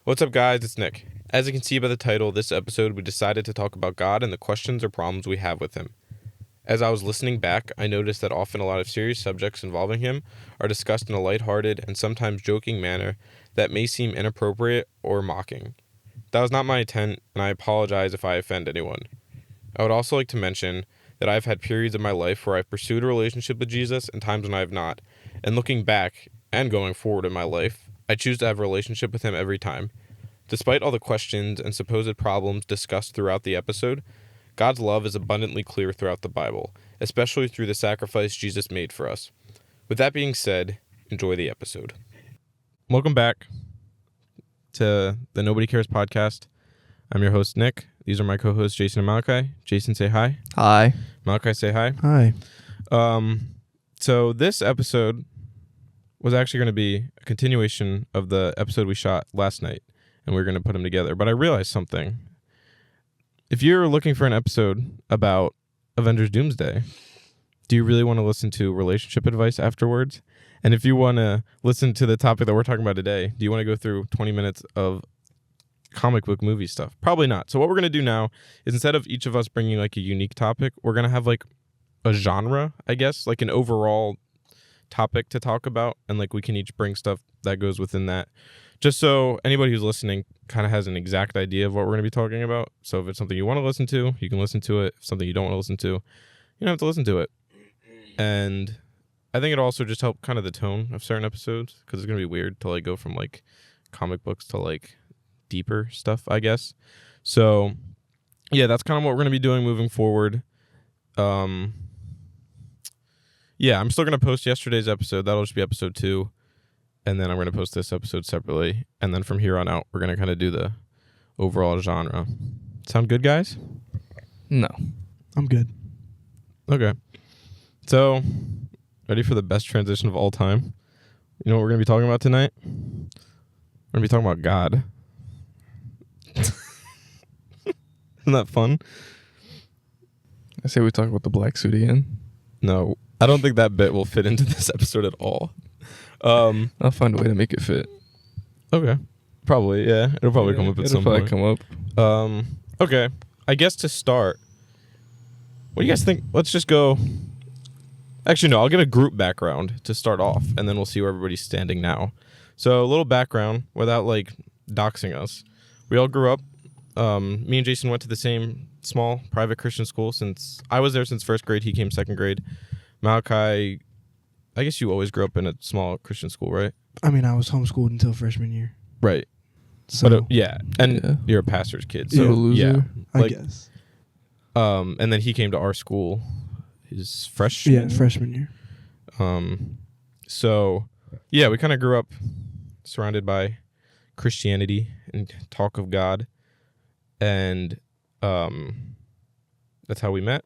What's up, guys? It's Nick. As you can see by the title of this episode, we decided to talk about God and the questions or problems we have with Him. As I was listening back, I noticed that often a lot of serious subjects involving Him are discussed in a lighthearted and sometimes joking manner that may seem inappropriate or mocking. That was not my intent, and I apologize if I offend anyone. I would also like to mention that I've had periods of my life where I've pursued a relationship with Jesus and times when I have not, and looking back and going forward in my life, I choose to have a relationship with Him every time. Despite all the questions and supposed problems discussed throughout the episode, God's love is abundantly clear throughout the Bible, especially through the sacrifice Jesus made for us. With that being said, enjoy the episode. Welcome back to the Nobody Cares podcast. I'm your host, Nick. These are my co-hosts, Jason and Malachi. Jason, say hi. Hi. Malachi, say hi. Hi. So this episode was actually going to be a continuation of the episode we shot last night, and we're going to put them together. But I realized something. If you're looking for an episode about Avengers Doomsday, do you really want to listen to relationship advice afterwards? And if you want to listen to the topic that we're talking about today, do you want to go through 20 minutes of comic book movie stuff? Probably not. So what we're going to do now is, instead of each of us bringing like a unique topic, we're going to have like a genre, I guess, like an overall topic to talk about, and like we can each bring stuff that goes within that, just so anybody who's listening kind of has an exact idea of what we're going to be talking about. So if it's something you want to listen to, you can listen to it. If something you don't want to listen to, you don't have to listen to it. And I think it also just help kind of the tone of certain episodes, because it's going to be weird to like go from like comic books to like deeper stuff, I guess. So yeah, that's kind of what we're going to be doing moving forward. Yeah, I'm still going to post yesterday's episode. That'll just be episode 2. And then I'm going to post this episode separately. And then from here on out, we're going to kind of do the overall genre. Sound good, guys? No. I'm good. Okay. So, ready for the best transition of all time? You know what we're going to be talking about tonight? We're going to be talking about God. Isn't that fun? I say we talk about the black suit again. No, I don't think that bit will fit into this episode at all. I'll find a way to make it fit. Okay. Probably, yeah. It'll probably come up at some point. It'll probably come up. Okay. I guess to start, what do you guys think? Let's just go. Actually, no, I'll give a group background to start off, and then we'll see where everybody's standing now. So a little background without like doxing us. We all grew up. Me and Jason went to the same small private Christian school since I was there since first grade. He came second grade. Malachi, I guess you always grew up in a small Christian school, right? I mean, I was homeschooled until freshman year. Right. So, But yeah, and Yeah. you're a pastor's kid, You're a so loser. yeah. I Like, guess. And then he came to our school his freshman. Yeah, freshman year. So yeah, we kind of grew up surrounded by Christianity and talk of God, and that's how we met.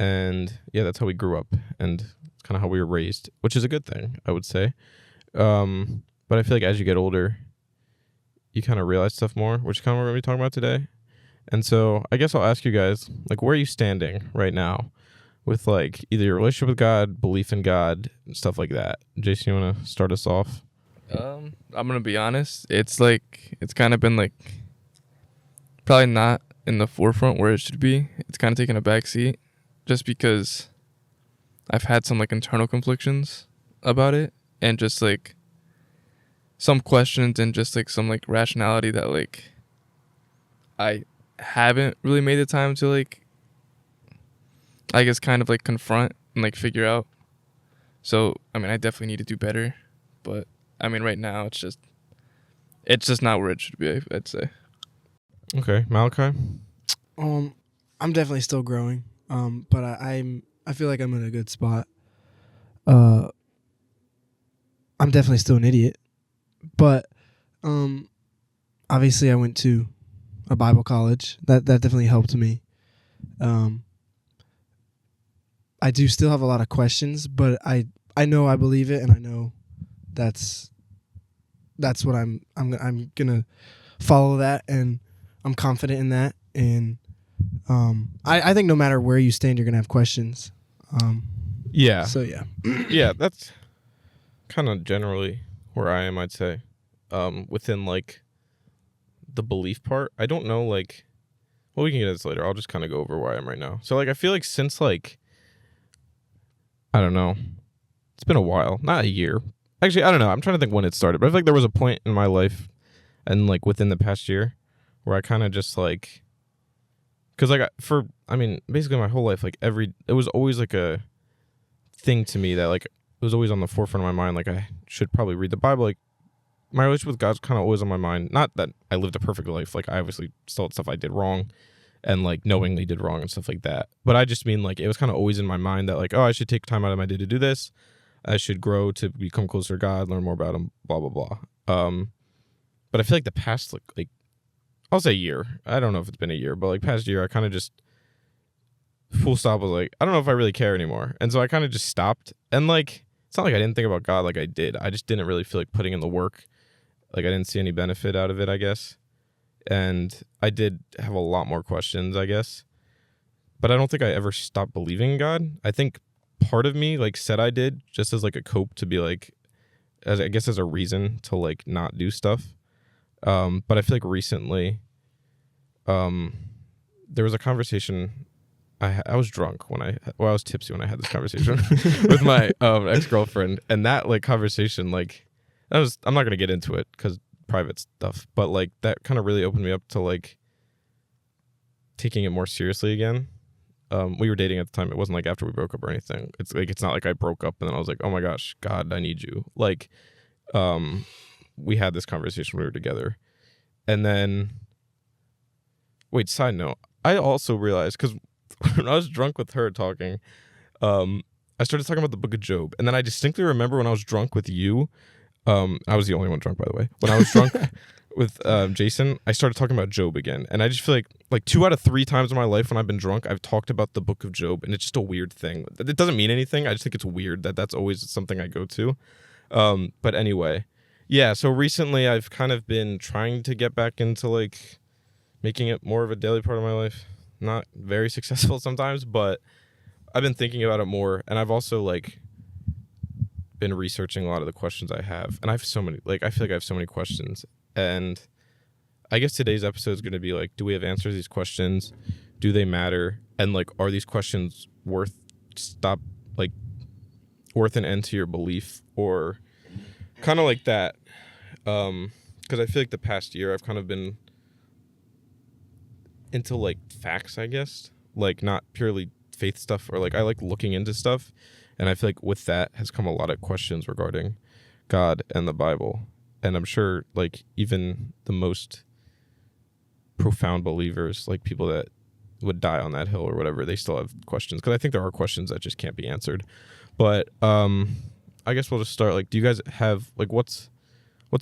And yeah, that's how we grew up, and it's kind of how we were raised, which is a good thing, I would say. But I feel like as you get older, you kind of realize stuff more, which is kind of what we're going to be talking about today. And so I guess I'll ask you guys, like, where are you standing right now with like either your relationship with God, belief in God, and stuff like that? Jason, you want to start us off? I'm gonna be honest. It's kind of been like probably not in the forefront where it should be. It's kind of taken a back seat, just because I've had some like internal conflictions about it, and just like some questions and just like some like rationality that like I haven't really made the time to like, I guess, kind of like confront and like figure out. So I mean, I definitely need to do better, but I mean, right now it's just not where it should be, I'd say. Okay, Malachi. I'm definitely still growing. But I feel like I'm in a good spot. I'm definitely still an idiot, but obviously I went to a Bible college. That definitely helped me. I do still have a lot of questions, but I know I believe it, and I know that's what I'm gonna follow that, and I'm confident in that, and I think no matter where you stand, you're gonna have questions. Yeah. So yeah. Yeah, that's kind of generally where I am, I'd say. within like the belief part. I don't know, like, well, we can get into this later. I'll just kind of go over where I am right now. So like I feel like since like, I don't know, it's been a while, not a year. Actually, I don't know. I'm trying to think when it started, but I feel like there was a point in my life and like within the past year where I kind of just like, because like basically my whole life, like it was always like a thing to me that like it was always on the forefront of my mind. Like I should probably read the Bible. Like my relationship with God's kind of always on my mind. Not that I lived a perfect life. Like I obviously still had stuff I did wrong and like knowingly did wrong and stuff like that. But I just mean like it was kind of always in my mind that like, oh, I should take time out of my day to do this. I should grow to become closer to God, learn more about him, blah, blah, blah. But I feel like the past, like I'll say year. I don't know if it's been a year, but like past year, I kind of just full stop was like, I don't know if I really care anymore. And so I kind of just stopped. And like, it's not like I didn't think about God like I did. I just didn't really feel like putting in the work. Like I didn't see any benefit out of it, I guess. And I did have a lot more questions, I guess. But I don't think I ever stopped believing in God. I think part of me like said I did just as like a cope to be like, as I guess as a reason to like not do stuff. But I feel like recently, there was a conversation. I was drunk I was tipsy when I had this conversation with my ex-girlfriend, and that like conversation, like I'm not gonna get into it because private stuff, but like that kind of really opened me up to like taking it more seriously again. We were dating at the time. It wasn't like after we broke up or anything. It's like it's not like I broke up and then I was like, oh my gosh, God, I need you. Like, we had this conversation when we were together, and then wait. Side note, I also realized because when I was drunk with her talking, I started talking about the Book of Job, and then I distinctly remember when I was drunk with you. I was the only one drunk, by the way. When I was drunk with Jason, I started talking about Job again, and I just feel like 2 out of 3 times in my life when I've been drunk, I've talked about the Book of Job, and it's just a weird thing. It doesn't mean anything. I just think it's weird that that's always something I go to. But anyway, yeah. So recently, I've kind of been trying to get back into like making it more of a daily part of my life. Not very successful sometimes, but I've been thinking about it more, and I've also like been researching a lot of the questions I have, and I have so many. Like I feel like I have so many questions, and I guess today's episode is going to be like, do we have answers to these questions? Do they matter? And like, are these questions worth an end to your belief, or kind of like that? Because I feel like the past year I've kind of been into like facts, I guess, like not purely faith stuff, or like I like looking into stuff, and I feel like with that has come a lot of questions regarding God and the Bible. And I'm sure like even the most profound believers, like people that would die on that hill or whatever, they still have questions, because I think there are questions that just can't be answered. But I guess we'll just start. Like, do you guys have like what's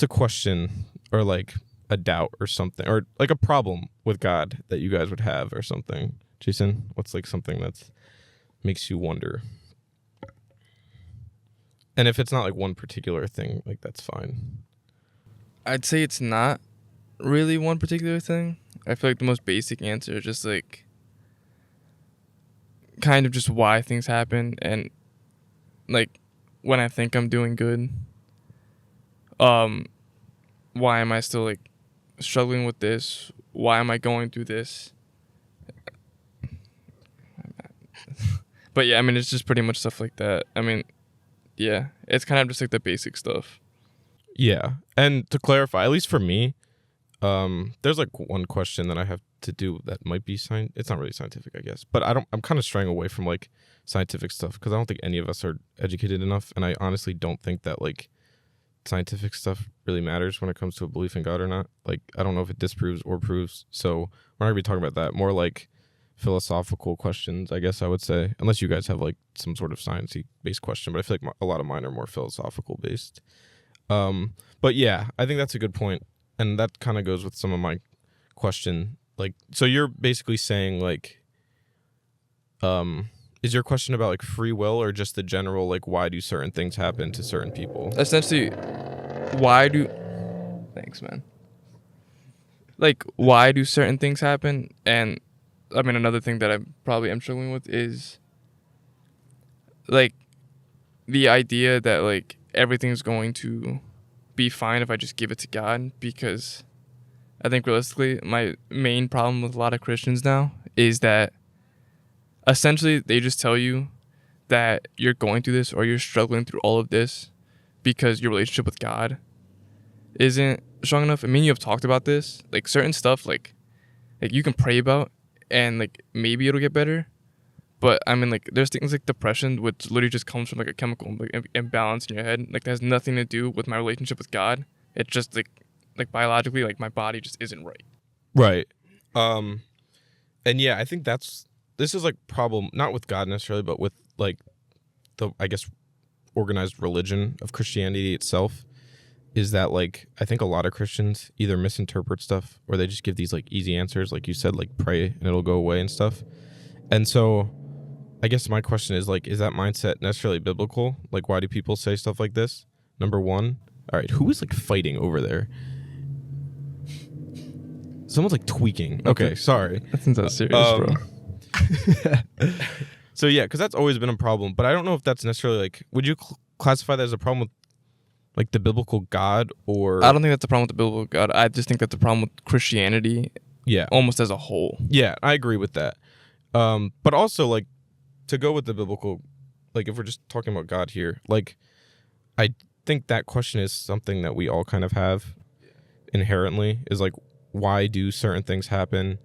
a question or like a doubt or something, or like a problem with God that you guys would have or something? Jason, what's like something that makes you wonder? And if it's not like one particular thing, like that's fine. I'd say it's not really one particular thing. I feel like the most basic answer is just like kind of just why things happen, and like when I think I'm doing good, why am I still like struggling with this? Why am I going through this? But yeah, I mean, it's just pretty much stuff like that. I mean, yeah, it's kind of just like the basic stuff. Yeah. And to clarify, at least for me, there's like one question that I have to do that might be it's not really scientific, I guess, but I'm kind of straying away from like scientific stuff, because I don't think any of us are educated enough, and I honestly don't think that like scientific stuff really matters when it comes to a belief in God or not. Like, I don't know if it disproves or proves, so we're not gonna be talking about that. More like philosophical questions, I guess I would say, unless you guys have like some sort of sciencey based question, but I feel like a lot of mine are more philosophical based. But yeah, I think that's a good point, and that kind of goes with some of my question. Like, so you're basically saying like, is your question about like free will, or just the general like why do certain things happen to certain people? Essentially, thanks, man. Like, why do certain things happen? And I mean, another thing that I probably am struggling with is like the idea that like everything's going to be fine if I just give it to God, because I think realistically my main problem with a lot of Christians now is that essentially they just tell you that you're going through this or you're struggling through all of this because your relationship with God isn't strong enough. I mean, you have talked about this, like certain stuff like you can pray about and like maybe it'll get better. But I mean, like, there's things like depression, which literally just comes from like a chemical like, imbalance in your head. Like, that has nothing to do with my relationship with God. It's just like biologically, like my body just isn't right. Right. And yeah, I think this is like problem not with God necessarily, but with like the, I guess, organized religion of Christianity itself. Is that like I think a lot of Christians either misinterpret stuff or they just give these like easy answers, like you said, like pray and it'll go away and stuff. And so I guess my question is like, is that mindset necessarily biblical? Like, why do people say stuff like this? Number one. All right, who is like fighting over there? Someone's like tweaking. Okay, sorry. That's not serious, bro. So yeah, because that's always been a problem. But I don't know if that's necessarily like, would you classify that as a problem with like the biblical God or? I don't think that's the problem with the biblical God. I just think that's the problem with Christianity. Yeah. Almost as a whole. Yeah, I agree with that. But also like to go with the biblical, like if we're just talking about God here, like I think that question is something that we all kind of have inherently, is like, why do certain things happen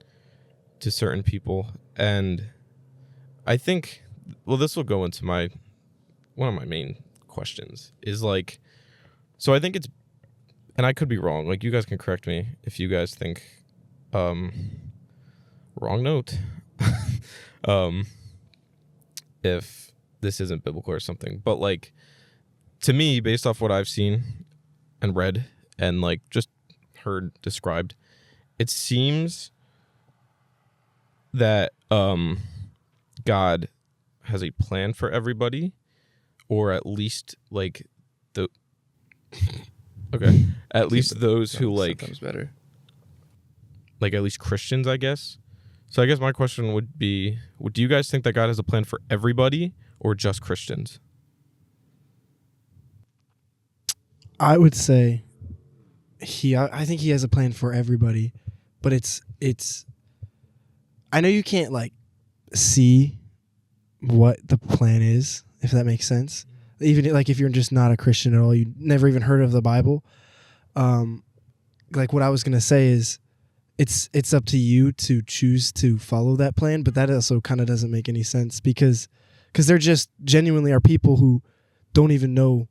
to certain people? And I think, well, this will go into one of my main questions is like, so I think it's, and I could be wrong, like you guys can correct me if you guys think, wrong note, if this isn't biblical or something, but like to me, based off what I've seen and read and like just heard described, it seems that God has a plan for everybody, or at least like the okay, at least those who like sometimes better. Like at least Christians, I guess. So I guess my question would be, do you guys think that God has a plan for everybody or just Christians? I would say I think he has a plan for everybody, but it's I know you can't like see what the plan is, if that makes sense. Even like if you're just not a Christian at all, you never even heard of the Bible. Like what I was gonna say is it's up to you to choose to follow that plan, but that also kind of doesn't make any sense because there just genuinely are people who don't even know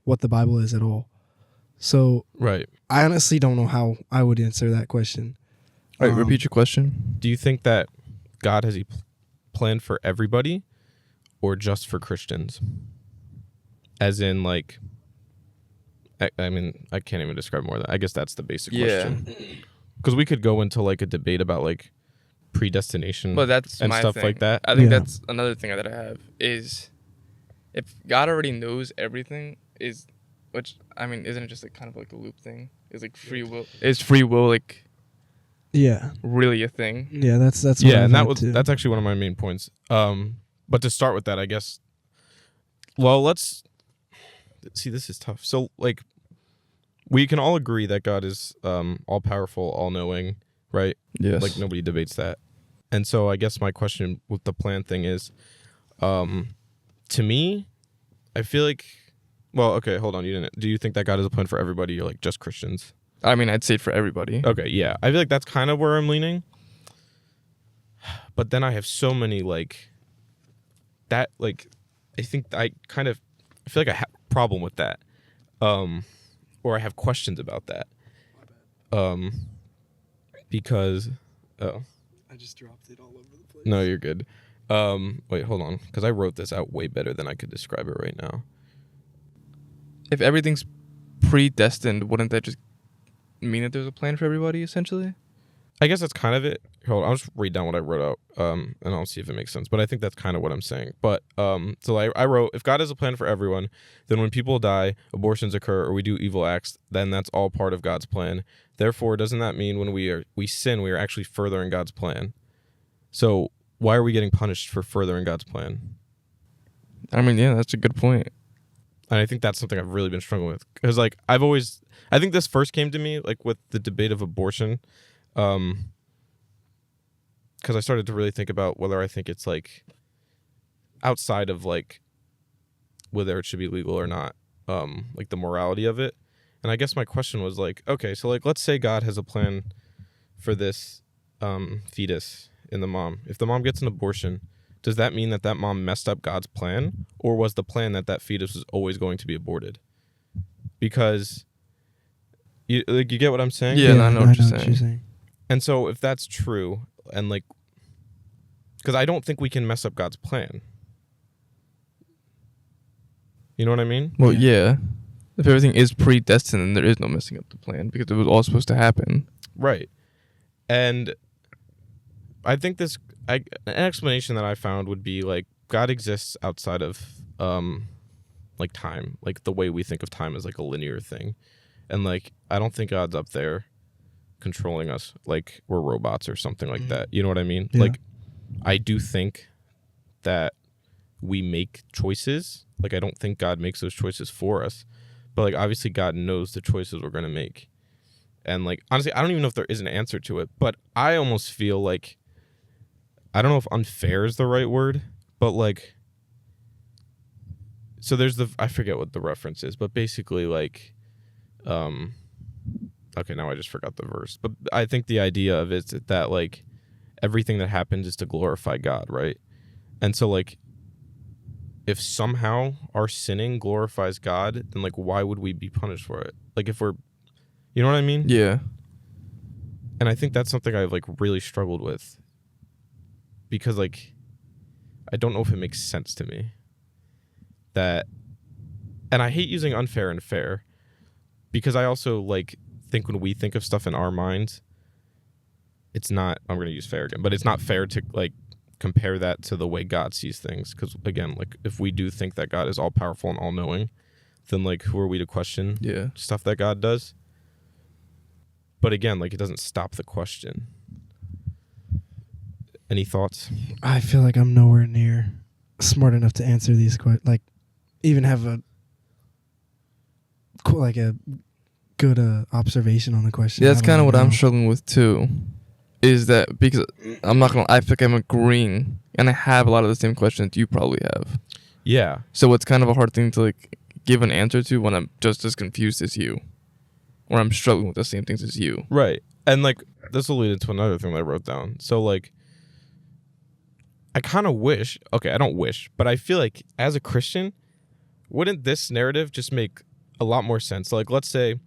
what the Bible is at all. So right, I honestly don't know how I would answer that question. All right, repeat your question. Do you think that God has a plan for everybody or just for Christians? As in like, I mean, I can't even describe more than that. I guess that's the basic question. Because we could go into like a debate about like predestination, but that's and my stuff thing. like that. I think Yeah. that's another thing that I have is if God already knows everything, which I mean, isn't it just like kind of like a loop thing? Is like free will? Is free will like Yeah, really a thing? yeah, that's what Yeah, I've and heard too. that's actually one of my main points. But to start with that, I guess. Well, let's see. This is tough. So like, we can all agree that God is all powerful, all knowing, right? Yes. Like nobody debates that. And so I guess my question with the plan thing is, to me, I feel like, well, okay, hold on. Do you think that God has a plan for everybody or like just Christians? I mean, I'd say for everybody. Okay, yeah. I feel like that's kind of where I'm leaning. But then I have so many like that, like I think I feel like I have a problem with that. Or I have questions about that. Because I just dropped it all over the place. no, you're good. Wait, hold on, because I wrote this out way better than I could describe it right now. If everything's predestined, wouldn't that just mean that there's a plan for everybody, essentially? I guess that's kind of it. Hold on, I'll just read down what I wrote out, and I'll see if it makes sense. But I think that's kind of what I'm saying. But so I wrote, if God has a plan for everyone, then when people die, abortions occur, or we do evil acts, then that's all part of God's plan. Therefore, doesn't that mean when we sin, we are actually furthering God's plan? So why are we getting punished for furthering God's plan? I mean, yeah, that's a good point. And I think that's something I've really been struggling with, because like I think this first came to me like with the debate of abortion, because I started to really think about whether I think it's like outside of like whether it should be legal or not, like the morality of it. And I guess my question was like, okay, so like let's say God has a plan for this fetus in the mom. If the mom gets an abortion, does that mean that mom messed up God's plan, or was the plan that fetus was always going to be aborted? Because you get what I'm saying? Yeah, I know what you're saying. And so if that's true, and like, because I don't think we can mess up God's plan. You know what I mean? Well, yeah. If everything is predestined, then there is no messing up the plan because it was all supposed to happen. Right. And I think an explanation that I found would be like God exists outside of like time, like the way we think of time as like a linear thing. And like I don't think God's up there controlling us like we're robots or something like that. You know what I mean? Yeah. Like I do think that we make choices. Like I don't think God makes those choices for us. But like obviously God knows the choices we're going to make. And like honestly, I don't even know if there is an answer to it, but I almost feel like, I don't know if unfair is the right word, but like, so there's I forget what the reference is, but basically like, okay, now I just forgot the verse, but I think the idea of it is that like everything that happens is to glorify God, right? And so like, if somehow our sinning glorifies God, then like why would we be punished for it? Like if we're, you know what I mean? Yeah. And I think that's something I've like really struggled with, because like I don't know if it makes sense to me that, and I hate using unfair and fair, because I also like think when we think of stuff in our minds, it's not, I'm going to use fair again, but it's not fair to like compare that to the way God sees things. Because again, like if we do think that God is all powerful and all knowing, then like who are we to question stuff that God does? But again, like it doesn't stop the question. Any thoughts? I feel like I'm nowhere near smart enough to answer these questions. Like, even have a good observation on the question. Yeah, that's kind of what I'm struggling with too. Is that because I'm not gonna? I feel like I'm agreeing, and I have a lot of the same questions you probably have. Yeah. So it's kind of a hard thing to like give an answer to when I'm just as confused as you, or I'm struggling with the same things as you. Right. And like this will lead into another thing that I wrote down. So like, I kind of wish. Okay, I don't wish, but I feel like as a Christian, wouldn't this narrative just make a lot more sense? Like, let's say,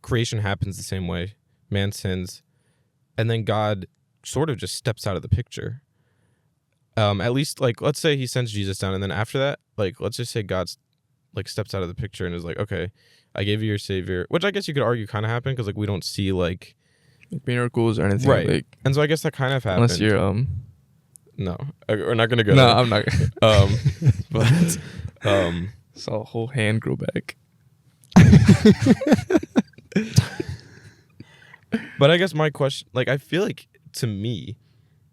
creation happens the same way, man sins, and then God sort of just steps out of the picture. At least, like, let's say he sends Jesus down, and then after that, like, let's just say God's like steps out of the picture and is like, okay, I gave you your savior, which I guess you could argue kind of happened because like we don't see like miracles or anything, right? Like, and so I guess that kind of happened. Unless you're no, we're not gonna go. No, there. I'm not. But saw a whole hand grow back. But I guess my question, like, I feel like to me,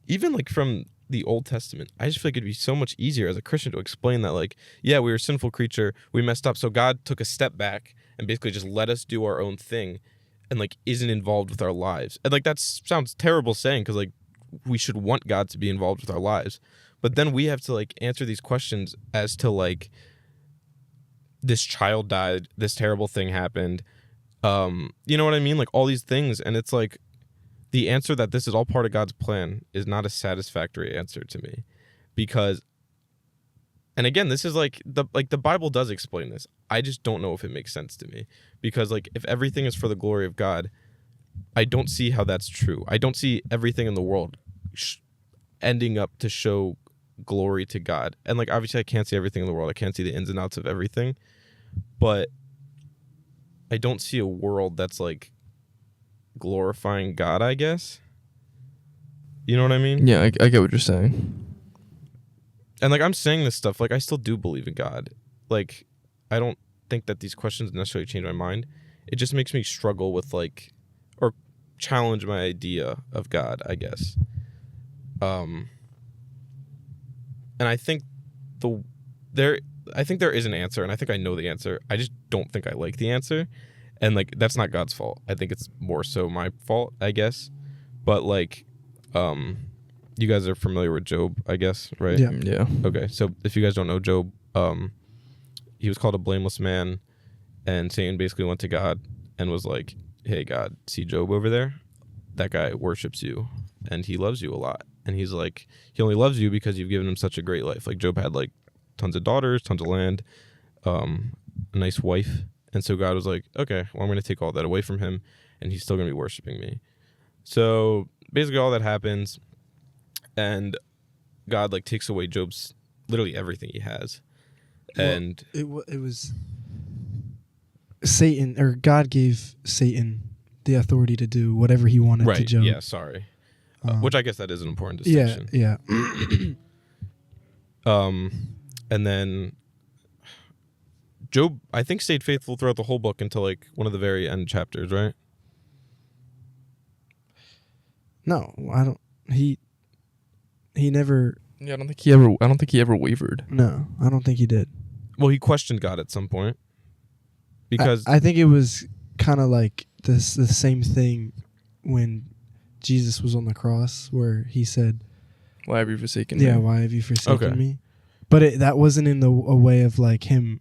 even like from the Old Testament, I just feel like it'd be so much easier as a Christian to explain that, like, yeah, we were a sinful creature, we messed up, so God took a step back and basically just let us do our own thing, and like isn't involved with our lives. And like that sounds terrible saying, because like we should want God to be involved with our lives, but then we have to like answer these questions as to like, this child died, this terrible thing happened, you know what I mean, like all these things. And it's like the answer that this is all part of God's plan is not a satisfactory answer to me, because, and again, this is like the Bible does explain this, I just don't know if it makes sense to me, because like if everything is for the glory of God, I don't see how that's true. I don't see everything in the world ending up to show glory to God. And like obviously I can't see everything in the world, I can't see the ins and outs of everything, but I don't see a world that's like glorifying God, I guess. You know what I mean? Yeah, I get what you're saying. And like I'm saying this stuff, like I still do believe in God. Like I don't think that these questions necessarily change my mind. It just makes me struggle with like, or challenge my idea of God, I guess. And I think I think there is an answer, and I think I know the answer. I just don't think I like the answer, and like that's not God's fault. I think it's more so my fault, I guess. But like, you guys are familiar with Job, I guess, right? Yeah. Yeah. Okay, so if you guys don't know Job, he was called a blameless man, and Satan basically went to God and was like, "Hey, God, see Job over there? That guy worships you, and he loves you a lot." And he's like, he only loves you because you've given him such a great life. Like Job had like tons of daughters, tons of land, a nice wife. And so God was like, okay, well, I'm going to take all that away from him, and he's still going to be worshiping me. So basically all that happens, and God like takes away Job's literally everything he has. And it was Satan, or God gave Satan the authority to do whatever he wanted to right, Job. yeah, sorry. Which I guess that is an important Yeah, distinction. yeah. And then Job, I think, stayed faithful throughout the whole book until like one of the very end chapters, right? No, I don't. He never. Yeah, I don't think he ever wavered. No, I don't think he did. Well, he questioned God at some point because I think it was kind of like the same thing when Jesus was on the cross, where he said, Why have you forsaken me? "Yeah, why have you forsaken Okay. me?" But that wasn't in a way of like him.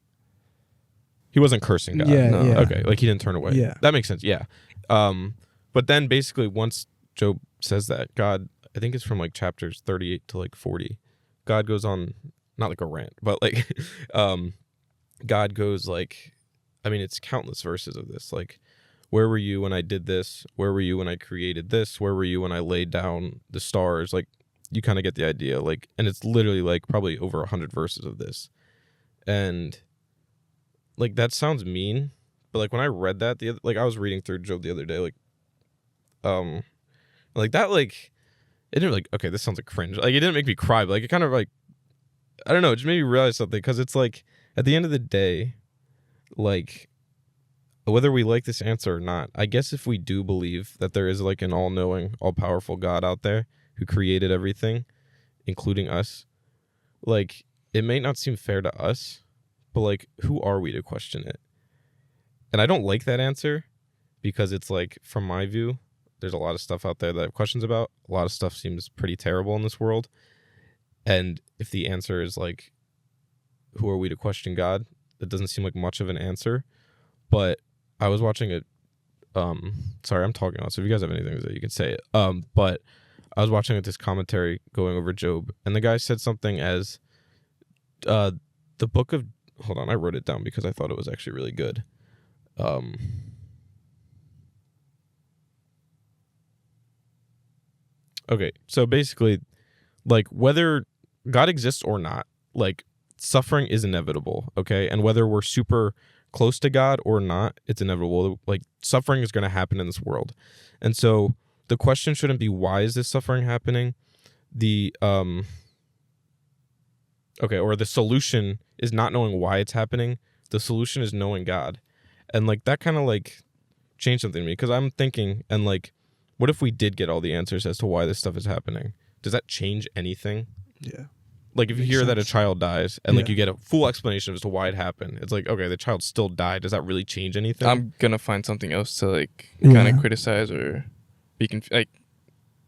he wasn't cursing God. Yeah, No. yeah. Okay, like he didn't turn away. Yeah. That makes sense. Yeah. But then basically once Job says that, God, I think it's from like chapters 38 to like 40. God goes on, not like a rant, but like, God goes like, I mean, it's countless verses of this. Like, where were you when I did this? Where were you when I created this? Where were you when I laid down the stars? Like, you kind of get the idea. Like, and it's literally like probably over 100 verses of this. And like, that sounds mean, but like when I read that, I was reading through Job the other day, like that, like, it didn't like, okay, this sounds like cringe. Like, it didn't make me cry, but like, it kind of like, I don't know, it just made me realize something. Cause it's like, at the end of the day, like, whether we like this answer or not, I guess if we do believe that there is like an all-knowing, all-powerful God out there who created everything, including us, like, it may not seem fair to us, but like, who are we to question it? And I don't like that answer because it's like, from my view, there's a lot of stuff out there that I have questions about. A lot of stuff seems pretty terrible in this world. And if the answer is like, who are we to question God? That doesn't seem like much of an answer. But I was watching it. Sorry, I'm talking on. So if you guys have anything to say, you can say it. But I was watching this commentary going over Job, and the guy said something as, the book of. Hold on, I wrote it down because I thought it was actually really good. Okay, so basically, like, whether God exists or not, like, suffering is inevitable, okay? And whether we're super close to God or not, it's inevitable. Like, suffering is going to happen in this world. And so the question shouldn't be, why is this suffering happening? Or the solution is not knowing why it's happening. The solution is knowing God. And, like, that kind of, like, changed something to me because I'm thinking, and, like, what if we did get all the answers as to why this stuff is happening? Does that change anything? Yeah. Like, if you Makes hear that a sense. child dies and, like, Yeah. you get a full explanation as to why it happened, it's like, okay, the child still died. Does that really change anything? I'm gonna find something else to like Yeah. kind of criticize or be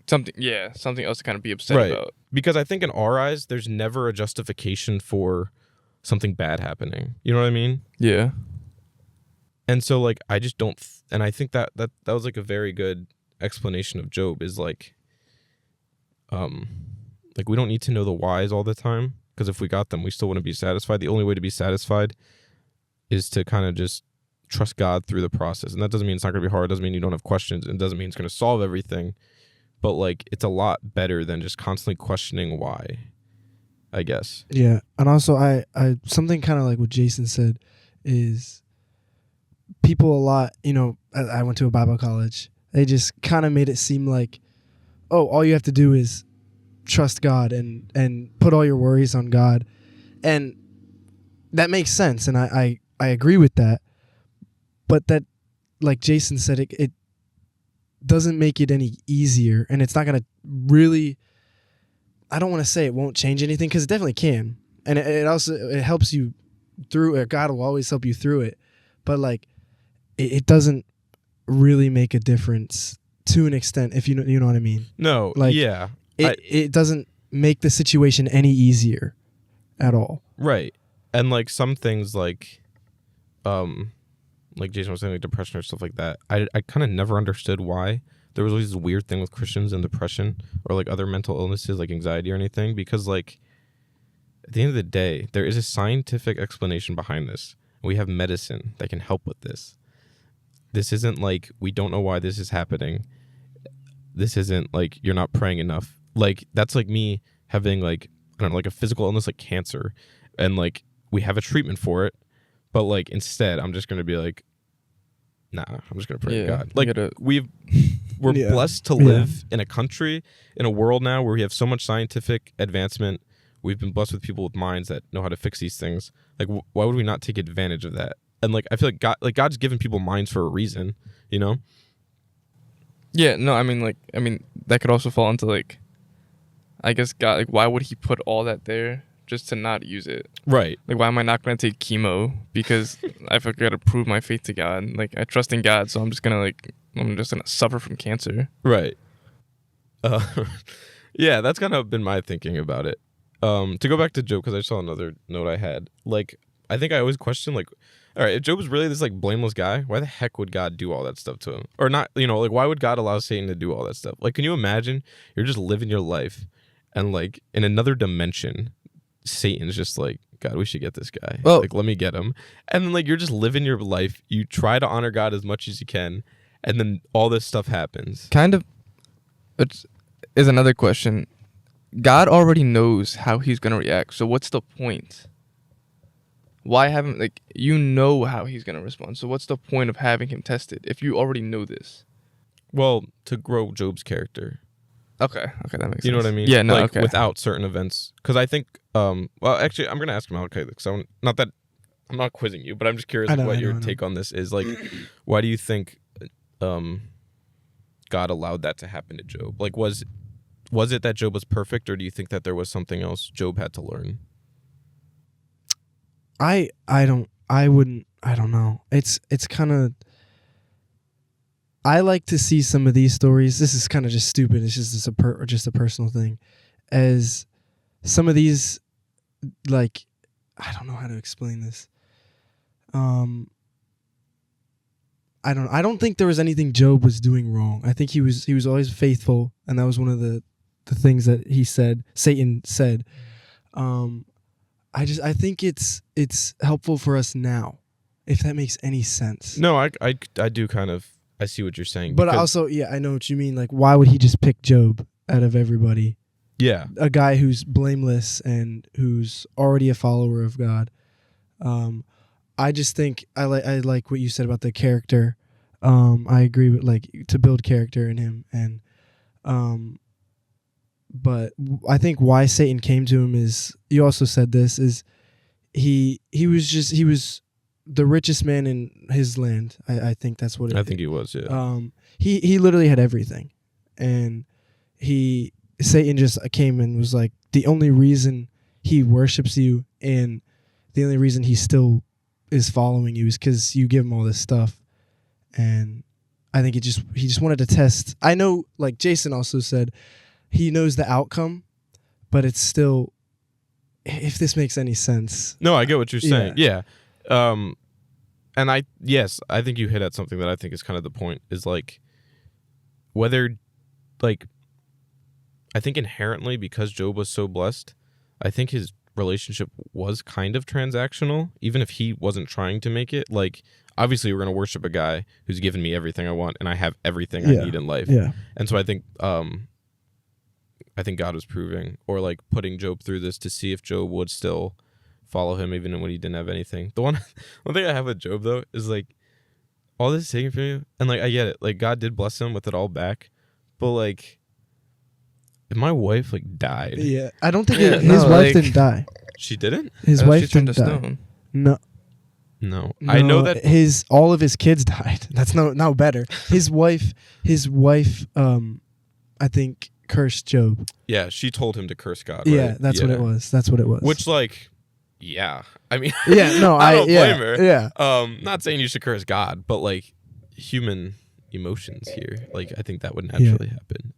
something else to kind of be upset Right. about. Because I think in our eyes, there's never a justification for something bad happening. You know what I mean? Yeah. And so, like, I just don't, and I think that was, like, a very good explanation of Job is, like, we don't need to know the whys all the time, because if we got them, we still wouldn't be satisfied. The only way to be satisfied is to kind of just trust God through the process. And that doesn't mean it's not going to be hard. It doesn't mean you don't have questions. It doesn't mean it's going to solve everything. But, like, it's a lot better than just constantly questioning why, I guess. Yeah, and also I something kind of like what Jason said is people a lot, I went to a Bible college. They just kind of made it seem like, oh, all you have to do is trust God and put all your worries on God. And that makes sense, and I agree with that. But that, like Jason said, it doesn't make it any easier, and it's not going to really, I don't want to say it won't change anything, because it definitely can. and it also it helps you through it. God will always help you through it, but like it doesn't really make a difference to an extent, if you know what I mean. No, Like, yeah, It doesn't make the situation any easier at all. right. And like some things like Jason was saying, like depression or stuff like that. I kind of never understood why there was always this weird thing with Christians and depression or like other mental illnesses like anxiety or anything, because like at the end of the day, there is a scientific explanation behind this. We have medicine that can help with this. This isn't like we don't know why this is happening. This isn't like you're not praying enough. Like that's like me having like, I don't know, like a physical illness like cancer, and like we have a treatment for it, but like instead I'm just gonna be like, nah, I'm just gonna pray to God. Like we're Yeah. blessed to live in a country, in a world now where we have so much scientific advancement. We've been blessed with people with minds that know how to fix these things. Like why would we not take advantage of that? And like I feel like God's given people minds for a reason, you know? Yeah, no, I mean that could also fall into like, I guess God, like why would he put all that there just to not use it? Right. Like why am I not gonna take chemo because I forgot to prove my faith to God? Like I trust in God, so I'm just gonna suffer from cancer. Right. Yeah, that's kind of been my thinking about it. To go back to Job, because I saw another note I had. Like, I think I always question, like, all right, if Job was really this, like, blameless guy, why the heck would God do all that stuff to him? Or not, you know, like, why would God allow Satan to do all that stuff? Like, can you imagine you're just living your life and, like, in another dimension, Satan's just like, God, we should get this guy. Well- like, let me get him. And then, like, you're just living your life. You try to honor God as much as you can. And then all this stuff happens. Kind of, which is another question. God already knows how he's gonna react, so what's the point? Why haven't, like, you know how he's gonna respond, so what's the point of having him tested if you already know this? Well, to grow Job's character. Okay, that makes sense. You know what I mean? Yeah, no, like, okay. without certain events. Because I think, well, actually, I'm going to ask Malachi, because I'm not quizzing you, but I'm just curious I know, what I your know. take on this is. Like, why do you think God allowed that to happen to Job? Like, was it that Job was perfect, or do you think that there was something else Job had to learn? I don't know. It's kind of, I like to see some of these stories. This is kind of just stupid. It's just just a personal thing. As some of these, like, I don't know how to explain this. I don't think there was anything Job was doing wrong. I think he was always faithful, and that was one of the things that Satan said. I think it's helpful for us now, if that makes any sense. No, I do kind of, I see what you're saying. But because- also, yeah, I know what you mean. Like, why would he just pick Job out of everybody? yeah. A guy who's blameless and who's already a follower of God. I just think I like what you said about the character. I agree with, like, to build character in him, and but I think why Satan came to him is, you also said this, is he was the richest man in his land. I think that's what it I think he was, yeah. he literally had everything, and Satan just came and was like, the only reason he worships you and the only reason he still is following you is because you give him all this stuff. And I think he just wanted to test. I know, like Jason also said, he knows the outcome, but it's still, if this makes any sense. No, I get what you're saying. Yeah. And I think you hit at something that I think is kind of the point, is like whether, like, I think inherently, because Job was so blessed, I think his relationship was kind of transactional, even if he wasn't trying to make it. Like, obviously we're going to worship a guy who's given me everything I want, and I have everything I need in life. Yeah. And so I think God was proving, or like putting Job through this to see if Job would still follow him even when he didn't have anything. The one thing I have with Job, though, is like, all this is taken from you, and like I get it, like God did bless him with it all back, but like, if my wife like died, Yeah. I don't think Yeah, his no, wife like- didn't die. she didn't. His She wife turned didn't to die. stone. No, I know that. all of his kids died. That's no better. His wife, I think cursed Job. Yeah, she told him to curse God. Yeah, right? that's what it was. That's what it was. Which, like, yeah. I mean, Yeah, no, I don't blame her. Yeah. Not saying you should curse God, but like human emotions here. Like I think that would naturally happen.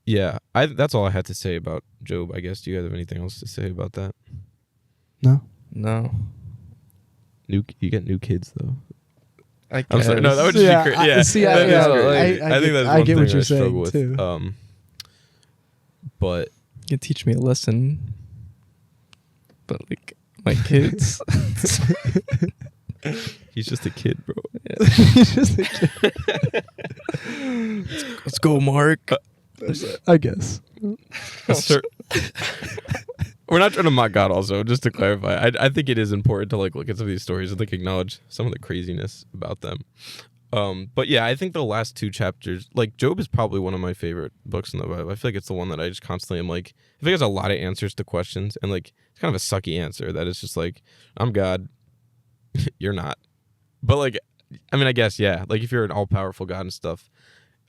Yeah, that's all I had to say about Job, I guess. Do you guys have anything else to say about that? No. No. You get new kids though. I I'm sorry. No, that would just be crazy. Yeah, see, that is crazy. I think that's I one get thing what you're I struggle saying with. too. But You can teach me a lesson. But like my kids. he's just a kid, bro. He's just a kid. Let's go, Mark. I guess. We're not trying to mock God. Also, just to clarify, I think it is important to like look at some of these stories and like acknowledge some of the craziness about them. But yeah, I think the last 2 chapters, like Job, is probably one of my favorite books in the Bible. I feel like it's the one that I just constantly am like, I think it has a lot of answers to questions, and like it's kind of a sucky answer that is just like, I'm God, you're not. But like, I mean, I guess yeah, like if you're an all powerful God and stuff,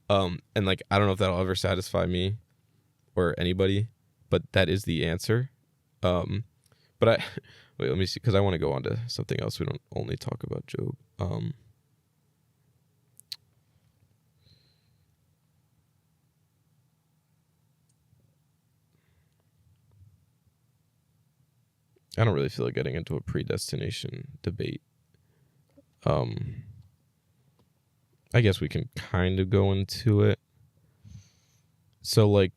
and like I don't know if that'll ever satisfy me or anybody, but that is the answer. But I wait, let me see, because I want to go on to something else. We don't only talk about Job. I don't really feel like getting into a predestination debate. I guess we can kind of go into it. So like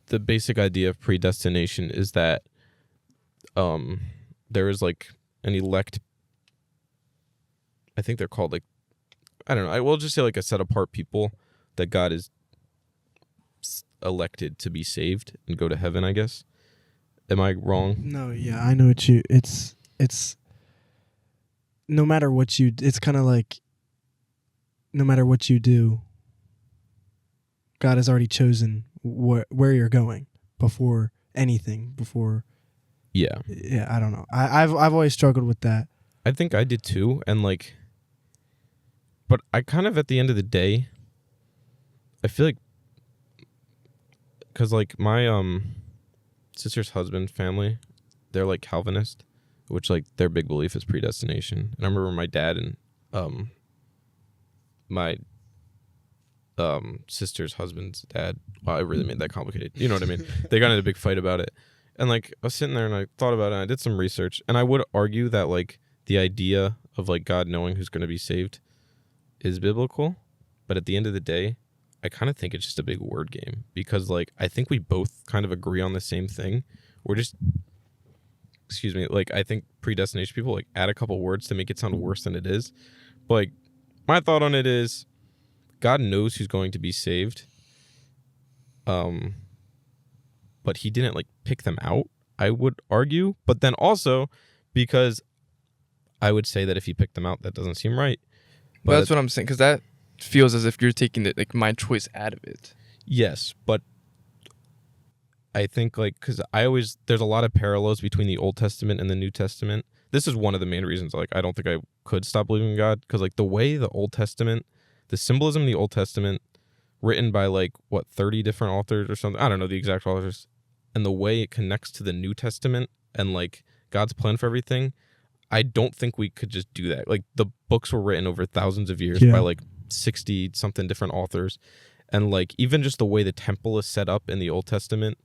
the basic idea of predestination is that there is like an elect, I think they're called like, I don't know, I will just say like a set apart people that God is elected to be saved and go to heaven, I guess. Am I wrong? No, yeah, I know what you. It's no matter what you. It's kind of like no matter what you do, God has already chosen where you're going before anything. Before. Yeah. Yeah, I don't know. I've always struggled with that. I think I did too, and like, but I kind of at the end of the day, I feel like, cause like my sister's husband family, they're like Calvinist, which like their big belief is predestination. And I remember my dad and my sister's husband's dad. Wow, I really made that complicated. You know what I mean? They got in a big fight about it. And like I was sitting there and I thought about it and I did some research, and I would argue that like the idea of like God knowing who's going to be saved is biblical, but at the end of the day, I kind of think it's just a big word game, because like I think we both kind of agree on the same thing. We're just, excuse me, like I think predestination people like add a couple words to make it sound worse than it is. But like my thought on it is God knows who's going to be saved. But he didn't like pick them out, I would argue. But then also because I would say that if he picked them out, that doesn't seem right. But that's what I'm saying, because that feels as if you're taking it like my choice out of it. Yes, but I think like, because there's a lot of parallels between the Old Testament and the New Testament. This is one of the main reasons like I don't think I could stop believing in God, because like the way the Old Testament, the symbolism in the Old Testament, written by like 30 different authors or something, I don't know the exact authors, and the way it connects to the New Testament and like God's plan for everything, I don't think we could just do that. Like the books were written over thousands of years by like 60 something different authors, and like even just the way the temple is set up in the Old Testament,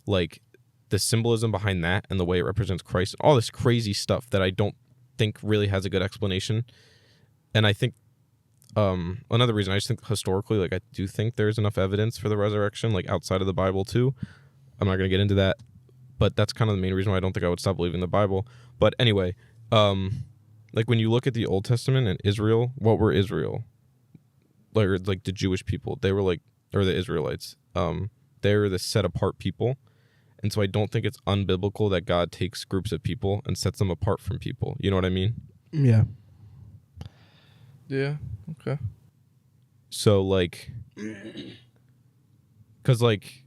like the symbolism behind that and the way it represents Christ, all this crazy stuff that I don't think really has a good explanation. And I think another reason, I just think historically, like I do think there's enough evidence for the resurrection, like outside of the Bible too. I'm not gonna get into that, but that's kind of the main reason why I don't think I would stop believing the Bible. But anyway, like when you look at the Old Testament and Israel, what were Israel? Like the Jewish people, they were like, or the Israelites, they were the set apart people. And so I don't think it's unbiblical that God takes groups of people and sets them apart from people. You know what I mean? Yeah. Yeah. Okay. So like, because like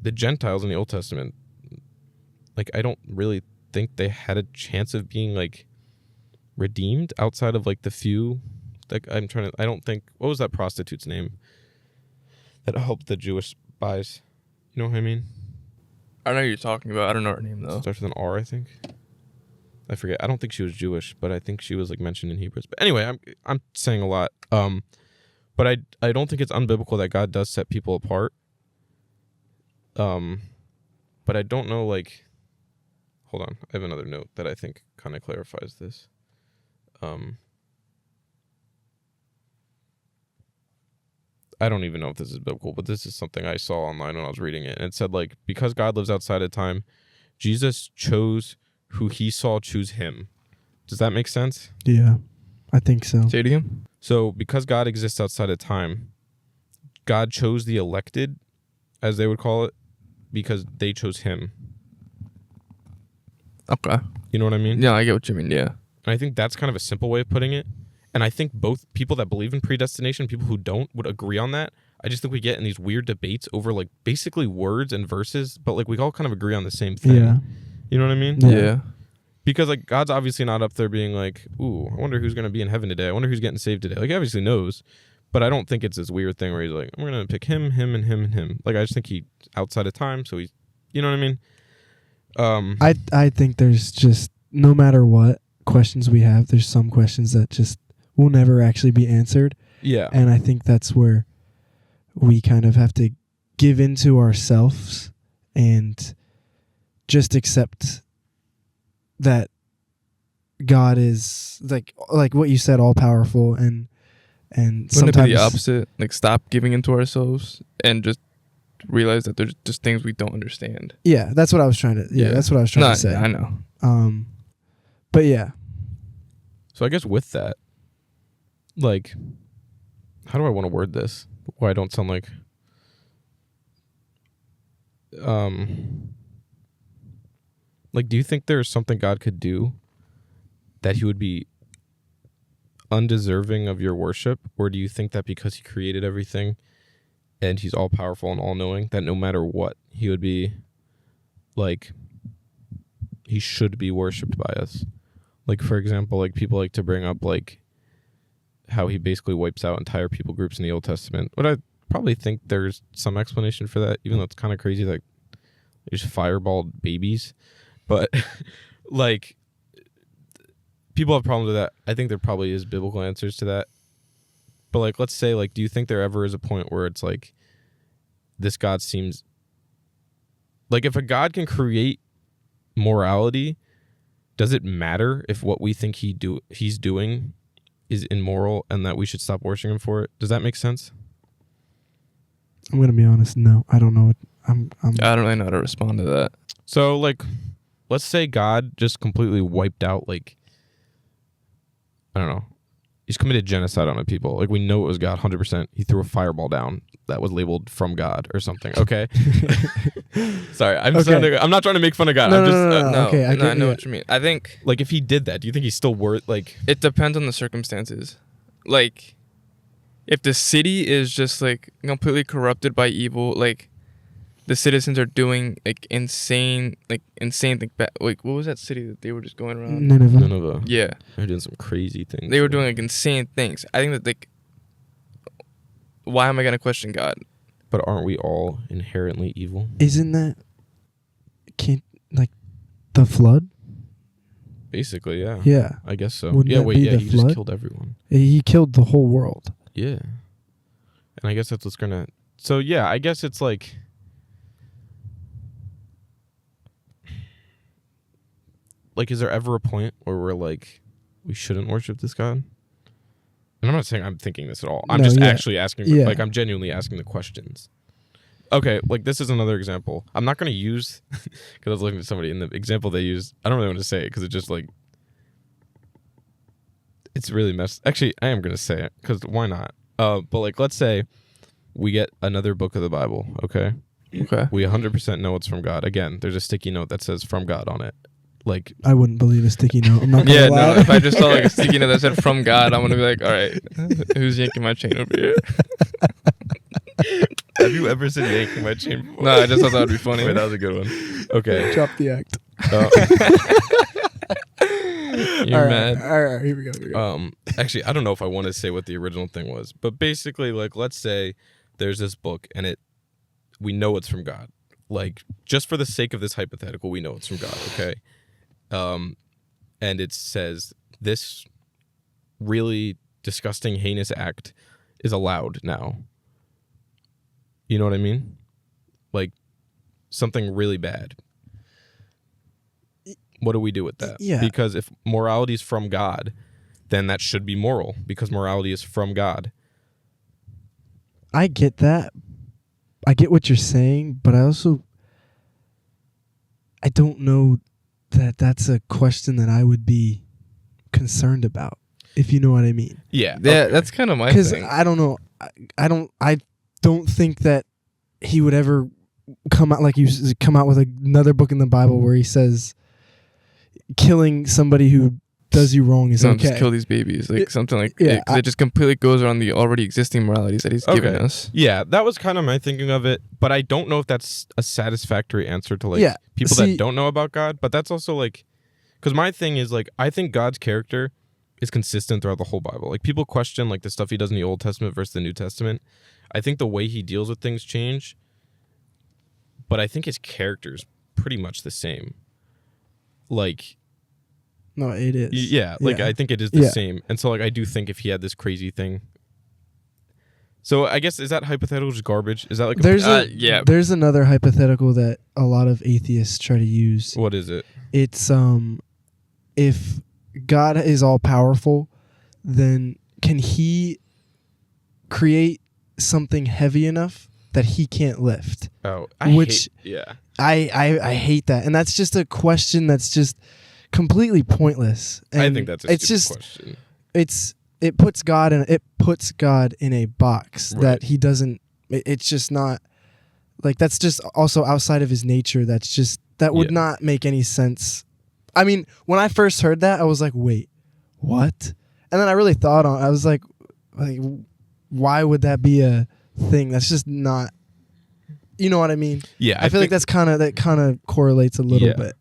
the Gentiles in the Old Testament, like I don't really think they had a chance of being like redeemed outside of like the few. Like I don't think, what was that prostitute's name that helped the Jewish spies? You know what I mean? I know who you're talking about. I don't know her name though. Starts with an R, I think. I forget. I don't think she was Jewish, but I think she was like mentioned in Hebrews. But anyway, I'm saying a lot. But I don't think it's unbiblical that God does set people apart. But I don't know, like, hold on. I have another note that I think kind of clarifies this. I don't even know if this is biblical, but this is something I saw online when I was reading it. And it said, like, because God lives outside of time, Jesus chose who he saw choose him. Does that make sense? Yeah, I think so. Say it again. So because God exists outside of time, God chose the elected, as they would call it, because they chose him. Okay. You know what I mean? Yeah, I get what you mean. Yeah. And I think that's kind of a simple way of putting it. And I think both people that believe in predestination, people who don't, would agree on that. I just think we get in these weird debates over like basically words and verses, but like we all kind of agree on the same thing. Yeah. You know what I mean? Yeah. Because like God's obviously not up there being like, ooh, I wonder who's going to be in heaven today. I wonder who's getting saved today. Like he obviously knows, but I don't think it's this weird thing where he's like, I'm going to pick him, him, and him, and him. Like I just think he's outside of time. So he's, you know what I mean? I think there's just, no matter what questions we have, there's some questions that just will never actually be answered. Yeah. And I think that's where we kind of have to give into ourselves and just accept that God is like what you said, all powerful, and Wouldn't sometimes it be the opposite? Like stop giving into ourselves and just realize that there's just things we don't understand. Yeah, that's what I was trying to. Yeah, that's what I was trying to say. I know. But yeah, So I guess with that, like, how do I want to word this? Why I don't sound like, do you think there's something God could do that he would be undeserving of your worship? Or do you think that because he created everything and he's all powerful and all knowing, that no matter what, he would be like, he should be worshipped by us? Like, for example, like people like to bring up like how he basically wipes out entire people groups in the Old Testament. But I probably think there's some explanation for that, even though it's kind of crazy that they just fireballed babies. But like people have problems with that. I think there probably is biblical answers to that. But like, let's say, like, do you think there ever is a point where it's like this God seems like, if a God can create morality, does it matter if what we think he's doing is immoral and that we should stop worshiping him for it? Does that make sense? I'm gonna be honest. No, I don't know. What I don't really know how to respond to that. So like, let's say God just completely wiped out, like, I don't know, he's committed genocide on a people. Like, we know it was God 100%. He threw a fireball down that was labeled from God or something. Okay. Sorry, I'm not trying to make fun of God. No, I'm just no. Okay, I know what you mean. I think like, if he did that, do you think he's still worth, like, it depends on the circumstances. Like, if the city is just like completely corrupted by evil, like the citizens are doing like insane things. Like, what was that city that they were just going around? Nineveh. Yeah, they're doing some crazy things. they were doing like insane things. I think that, like, why am I gonna question God? But aren't we all inherently evil? Isn't that like the flood? Basically, yeah. Yeah. I guess so. Wouldn't Yeah, that wait, be yeah, the he flood? just killed everyone. He killed the whole world. Yeah. And I guess that's what's gonna. So yeah, I guess it's like. Like, is there ever a point where we're like, we shouldn't worship this God? And I'm not saying I'm thinking this at all. I'm just actually asking. Yeah. Like, I'm genuinely asking the questions. Okay, like, this is another example. I'm not going to use, because I was looking at somebody in the example they used. I don't really want to say it because it just, like, it's really messed. Actually, I am going to say it because why not? But, like, let's say we get another book of the Bible, okay? Okay. We 100% know it's from God. Again, there's a sticky note that says from God on it. Like, I wouldn't believe a sticky note. I'm not gonna Yeah, lie. no. If I just saw like a sticky note that said "from God," I'm gonna be like, "All right, who's yanking my chain over here?" have you ever said yanking my chain before? No, I just thought that would be funny. Wait, that was a good one. Okay. Drop the act. You're All right, mad. All right, here we go. Actually, I don't know if I want to say what the original thing was, but basically, like, let's say there's this book and we know it's from God. like just for the sake of this hypothetical, we know it's from God, okay? And it says this really disgusting, heinous act is allowed now. You know what I mean? Like something really bad. What do we do with that? Yeah. Because if morality is from God, then that should be moral because morality is from God. I get that. I get what you're saying, but I don't know that that's a question that I would be concerned about, if you know what I mean. Yeah. Yeah, okay. that's kind of my Because thing. I don't know. I don't think that he would ever come out with another book in the Bible where he says killing somebody who does you wrong is No, okay. just kill these babies, like something like yeah, because it just completely goes around the already existing moralities that he's given us. Yeah, that was kind of my thinking of it, but I don't know if that's a satisfactory answer to like Yeah, people see- that don't know about God. But that's also like, because my thing is like, I think God's character is consistent throughout the whole Bible. Like people question like the stuff he does in the Old Testament versus the New Testament. I think the way he deals with things change, but I think his character's pretty much the same. Like, No, it is. yeah, like Yeah. I think it is the Yeah. same. And so like I do think if he had this crazy thing. So I guess is that hypothetical just garbage? Is that like Yeah. There's another hypothetical that a lot of atheists try to use. what is it? It's if God is all powerful, then can he create something heavy enough that he can't lift? Oh, yeah. I hate that. And that's just a question that's just completely pointless. And I think that's a it's stupid just question. it puts God in a box Right. that he doesn't it's just not like that's just also outside of his nature. That would Yeah. not make any sense. I mean, when I first heard that, I was like, wait, what? And then I really thought on I was like why would that be a thing? That's just not, you know what I mean? Yeah, I feel like that kind of correlates a little Yeah. bit.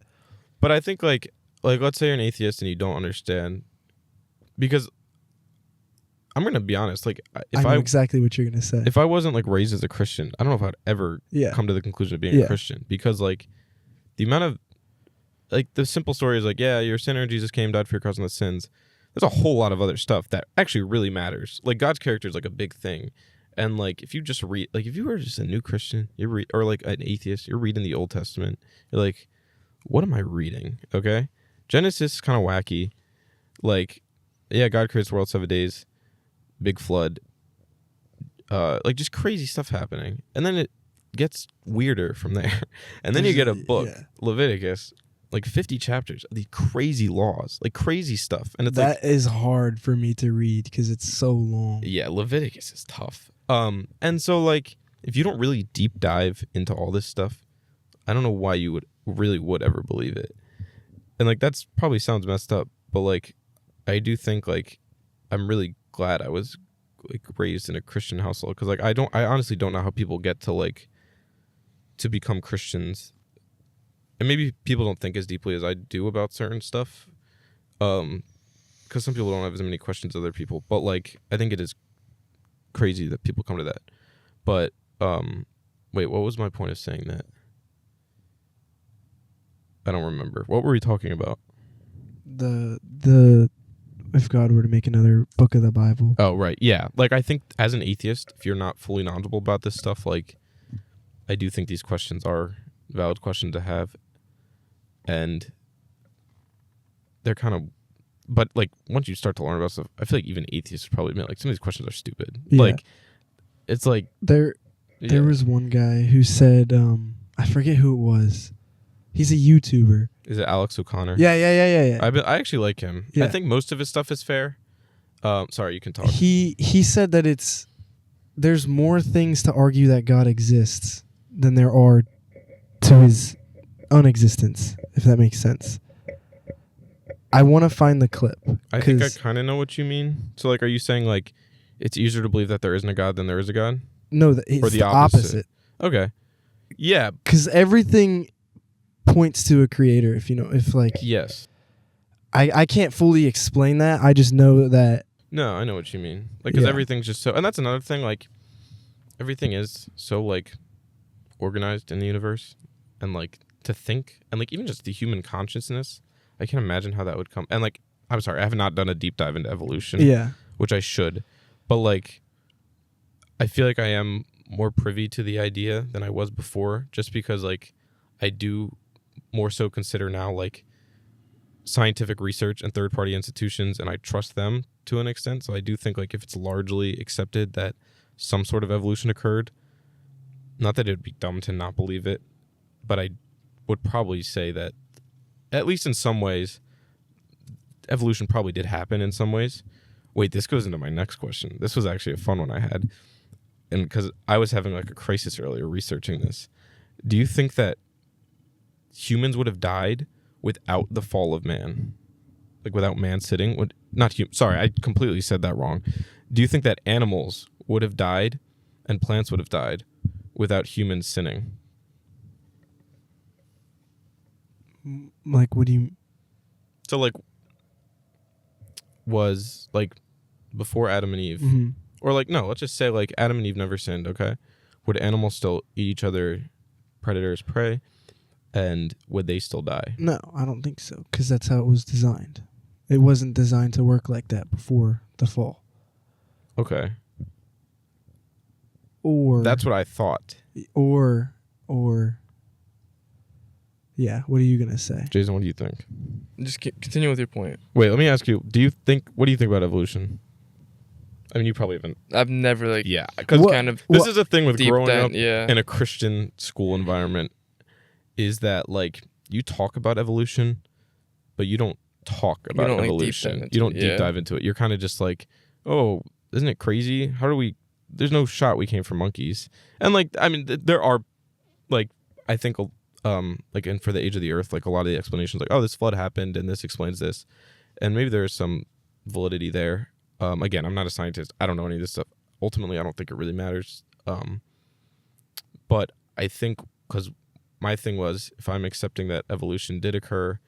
But I think like let's say you're an atheist and you don't understand, because I'm gonna be honest. Like I know exactly what you're gonna say. if I wasn't like raised as a Christian, I don't know if I'd ever Yeah. come to the conclusion of being Yeah. a Christian, because like the amount of like the simple story is like, yeah, you're a sinner, Jesus came, died for your cause and the sins. There's a whole lot of other stuff that actually really matters. Like God's character is like a big thing. And like if you just read, like if you were just a new Christian, or like an atheist, you're reading the Old Testament, you're like, what am I reading? Okay. Genesis is kind of wacky. Like, yeah, God creates the world 7 days, big flood, like just crazy stuff happening. And then it gets weirder from there. And then you get a book, Yeah. Leviticus, like 50 chapters of these crazy laws, like crazy stuff. And it's That is hard for me to read because it's so long. yeah, Leviticus is tough. And so like if you don't really deep dive into all this stuff, I don't know why you would ever believe it. And like that's probably sounds messed up, but like I do think like I'm really glad I was like raised in a Christian household, because like I honestly don't know how people get to like to become Christians. And maybe people don't think as deeply as I do about certain stuff. Because some people don't have as many questions as other people. But like I think it is crazy that people come to that. But wait, what was my point of saying that? I don't remember. What were we talking about? The if God were to make another book of the Bible. Oh, right. Yeah. Like I think as an atheist, if you're not fully knowledgeable about this stuff, like I do think these questions are valid questions to have. And they're kind of, but like once you start to learn about stuff, I feel like even atheists would probably admit like some of these questions are stupid. Yeah. Like it's like There yeah. was one guy who said, I forget who it was. He's a YouTuber. Is it Alex O'Connor? Yeah. I actually like him. I Yeah. think most of his stuff is fair. Sorry, you can talk. He said that there's more things to argue that God exists than there are to his unexistence, if that makes sense. I want to find the clip. I think I 'cause- kind of know what you mean. So like, are you saying like it's easier to believe that there isn't a God than there is a God? No, it's Or the the opposite. opposite. Okay. Yeah. Because everything points to a creator. If like Yes. I can't fully explain that. I just know that. No, I know what you mean. Like, because Yeah. everything's just so, and that's another thing. Like, everything is so like organized in the universe, and like to think, and like even just the human consciousness, I can't imagine how that would come. And like, I'm sorry, I have not done a deep dive into evolution, Yeah. which I should, but like, I feel like I am more privy to the idea than I was before, just because like I do more so consider now like scientific research and third-party institutions, and I trust them to an extent. So I do think like if it's largely accepted that some sort of evolution occurred, not that it would be dumb to not believe it, but I would probably say that at least in some ways evolution probably did happen in some ways. Wait, this goes into my next question. This was actually a fun one I had, and because I was having like a crisis earlier researching this. Do you think that humans would have died without the fall of man, like without man sitting? Sorry, I completely said that wrong. Do you think that animals would have died and plants would have died without humans sinning? Like, what do you? So like, was like before Adam and Eve, Mhm. or like, no, let's just say like Adam and Eve never sinned, okay? Would animals still eat each other, predators, prey, and would they still die? No, I don't think so, because that's how it was designed. It wasn't designed to work like that before the fall. Okay. Or That's what I thought. or yeah. What are you gonna say? Jason, what do you think? Just continue with your point. Wait, let me ask you. What do you think about evolution? I mean, you probably haven't. I've never like Yeah, because What- kind of this is a thing with deep growing down. up Yeah. in a Christian school environment, is that like you talk about evolution, but you don't talk about don't, like, deep evolution. dive into You don't it, deep yeah. dive into it. You're kind of just like, oh, isn't it crazy? How do we? There's no shot we came from monkeys. And like, I mean, there are, like, I think, like, and for the age of the Earth, like a lot of the explanations, like, oh, this flood happened and this explains this, and maybe there is some validity there. Again, I'm not a scientist. I don't know any of this stuff. Ultimately, I don't think it really matters. But I think, because my thing was, if I'm accepting that evolution did occur,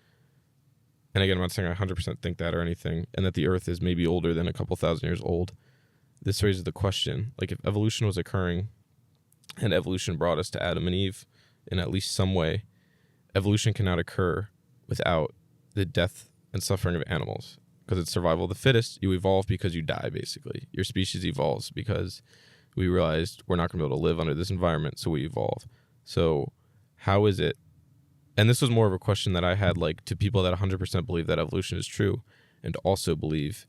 and again, I'm not saying I 100% think that or anything, and that the Earth is maybe older than a couple thousand years old, this raises the question, like, if evolution was occurring and evolution brought us to Adam and Eve in at least some way, evolution cannot occur without the death and suffering of animals, because it's survival of the fittest. You evolve because you die, basically. Your species evolves because we realized we're not going to be able to live under this environment, so we evolve. So how is it? And this was more of a question that I had, like, to people that 100% believe that evolution is true and also believe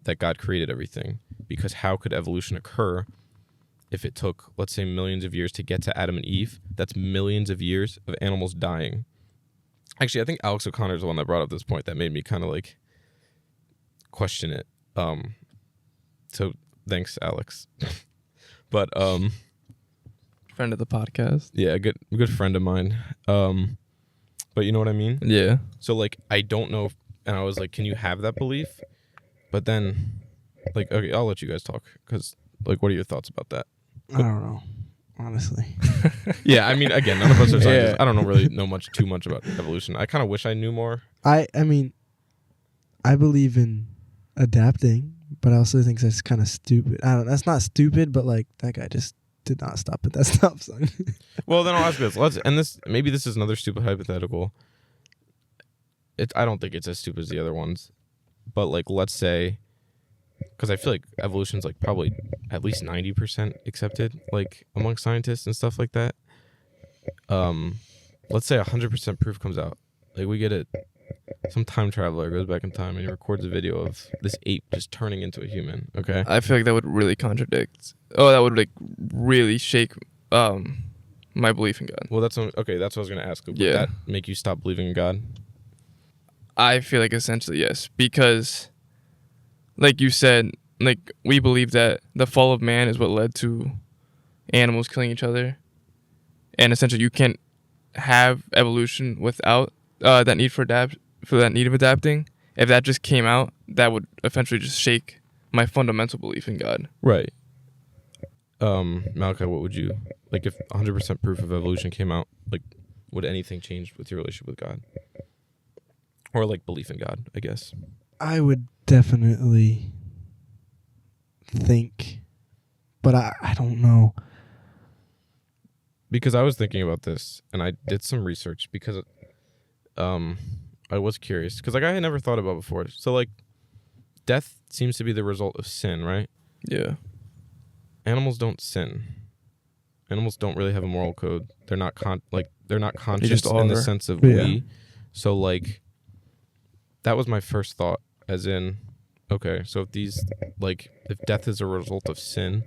that God created everything. Because how could evolution occur if it took, let's say, millions of years to get to Adam and Eve? That's millions of years of animals dying. Actually, I think Alex O'Connor is the one that brought up this point that made me kind of like question it. So thanks, Alex. But Friend of the podcast. yeah, a good friend of mine. But you know what I mean? Yeah. So like, I don't know and I was like, can you have that belief? But then, like, okay, I'll let you guys talk, because, like, what are your thoughts about that? I don't know, honestly. Yeah, I mean, again, none of us are scientists. Yeah. I don't really know too much about evolution. I kind of wish I knew more. I mean, I believe in adapting, but I also think that's kind of stupid. I don't. That's not stupid, but like that guy just did not stop at that stop sign. Well, then I'll ask this. Maybe this is another stupid hypothetical. I don't think it's as stupid as the other ones, but like, let's say, because I feel like evolution's like probably at least 90% accepted, like among scientists and stuff like that. Let's say 100% proof comes out. Like, we get it. Some time traveler goes back in time and he records a video of this ape just turning into a human. Okay. I feel like that would really contradict. Oh, that would like really shake my belief in God. Well, that's what I was gonna ask. Would Yeah. that make you stop believing in God? I feel like essentially yes, because like you said, like we believe that the fall of man is what led to animals killing each other, and essentially you can't have evolution without that need for that need of adapting. If that just came out, that would eventually just shake my fundamental belief in God. Right. Malachi, what would you like if 100% proof of evolution came out? Like, would anything change with your relationship with God, or like belief in God? I guess. I would definitely think, but I don't know. because I was thinking about this and I did some research because I was curious because like I had never thought about before. So like death seems to be the result of sin, right? Yeah. Animals don't sin. Animals don't really have a moral code. They're not they're not conscious just in the are. sense of Yeah. we. So like that was my first thought, as in, okay, so if death is a result of sin,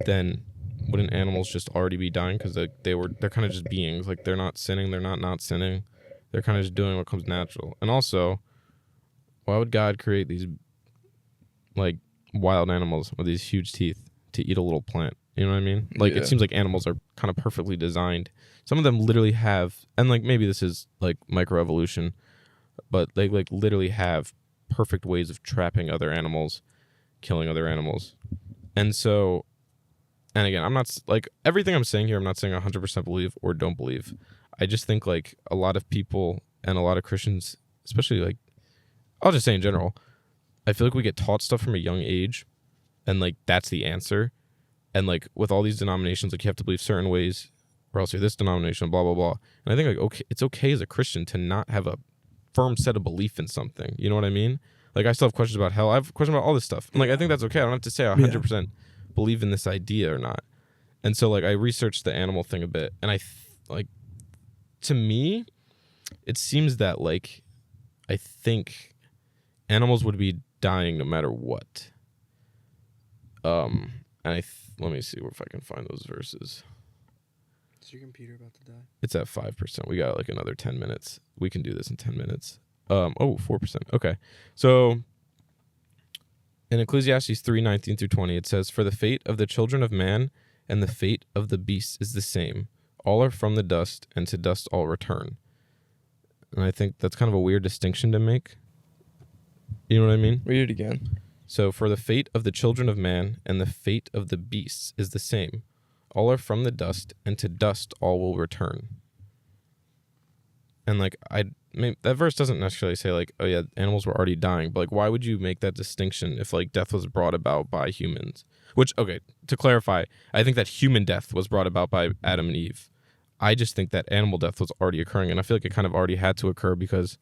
then wouldn't animals just already be dying because they're kind of just beings, like they're not sinning, they're not sinning, they're kind of just doing what comes natural. And also, why would God create these like wild animals with these huge teeth to eat a little plant? You know what I mean? Like Yeah. it seems like animals are kind of perfectly designed. Some of them literally have, and like maybe this is like microevolution, but they like literally have perfect ways of trapping other animals, killing other animals. And so, and again, I'm not like everything I'm saying here, I'm not saying 100% believe or don't believe. I just think like a lot of people and a lot of Christians, especially like, I'll just say in general, I feel like we get taught stuff from a young age and like that's the answer. And like with all these denominations, like you have to believe certain ways or else you're this denomination, blah, blah, blah. And I think like, okay, it's okay as a Christian to not have a firm set of belief in something. You know what I mean? Like I still have questions about hell. I have questions about all this stuff. And like, I think that's okay. I don't have to say I 100% believe in this idea or not. And so like I researched the animal thing a bit and like to me, it seems that like, I think animals would be dying no matter what. And let me see if I can find those verses. Is your computer about to die? It's at 5%. We got like another 10 minutes. We can do this in 10 minutes. 4%. Okay. So in Ecclesiastes 3:19 through 20, it says, "For the fate of the children of man and the fate of the beasts is the same. All are from the dust, and to dust all return." And I think that's kind of a weird distinction to make. You know what I mean? Read it again. So, for the fate of the children of man and the fate of the beasts is the same. All are from the dust, and to dust all will return. And like that verse doesn't necessarily say like, oh yeah, animals were already dying, but like why would you make that distinction if like death was brought about by humans? Which, okay, to clarify, I think that human death was brought about by Adam and Eve. I just think that animal death was already occurring, and I feel like it kind of already had to occur because